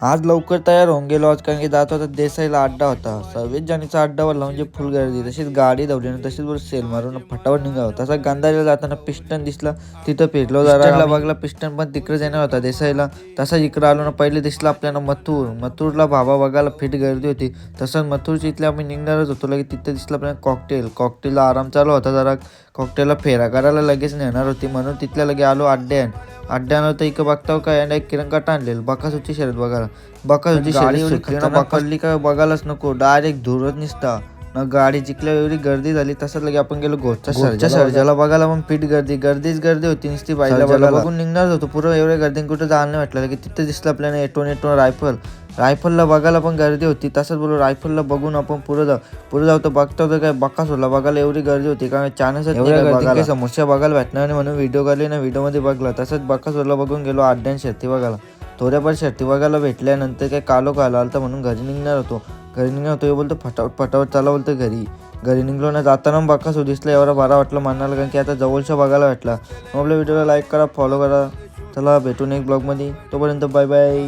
आज लवकर तयार होऊन गेलो आज, कारण की जात होता देसाईला अड्डा होता. 26 जानेचा अड्डावर म्हणजे फुल गर्दी. तशीच गाडी धावली आणि तशीच वर सेल मारून फटाफट निघालो. तसा गांधारीला जाताना पिस्टन दिसला, तिथं फिरलो जरा. पिस्टनला बघला, पिस्टन पण तिकडेच येणार होता देसाईला. तसा इकडं आलो ना, पहिले दिसला आपल्याला मथुरला भाबा बघायला फिट गर्दी होती. तसंच मथुरच्या इथले आम्ही निघणारच होतो, लगेच तिथे दिसला आपल्याला कॉकटेलला आराम चालू होता जरा. कॉकटेलला फेरा करायला लगेच नेणार होती, म्हणून तिथल्या लगे आलो अड्ड्यानं. तर इकडं बघताव काय आणि एक किरणकाट आणलेलं बकासूरची शर्यत बघायला. बकासूरची गाडी एवढी बकासली काय बघायलाच नको, डायरेक्ट धुरत निसता ना. गाडी जिंकल्या एवढी गर्दी झाली. तसंच लगे आपण गेलो घोटच्या सर्जाला बघायला, पण फिट गर्दीच गर्दी होती नुसती. पाहिजे बघून निघणार होतो, पुरं एवढ्या गर्दी कुठं जायला नाही वाटलं. की तिथे दिसलं आपल्याला एटोन रायफलला बघायला पण गर्दी होती. तसंच बोलू रायफलला बघून आपण पुढे जाऊ तर बघता होतं काय बकासूरला बघायला एवढी गर्दी होती, कारण चान्सच एवढ्या समस्या बघायला भेटणार नाही म्हणून व्हिडिओ काढले ना, व्हिडिओमध्ये बघला. तसंच बकासूरला बघून गेलो अड्ड्यान शर्ती बघायला. थोड्याफार शर्ती बघायला भेटल्यानंतर काय कालो आला म्हणून घरी निघणार होतो. हे बोलतो फटाफट चला बोलतो घरी निघलो ना. जाताना बकासूर दिसला, एवढा बरा वाटलं मनाला, कारण की आता जवळच्या बघायला भेटला. मग आपल्या व्हिडिओला लाईक करा, फॉलो करा. चला भेटून एक ब्लॉगमध्ये, तोपर्यंत बाय बाय.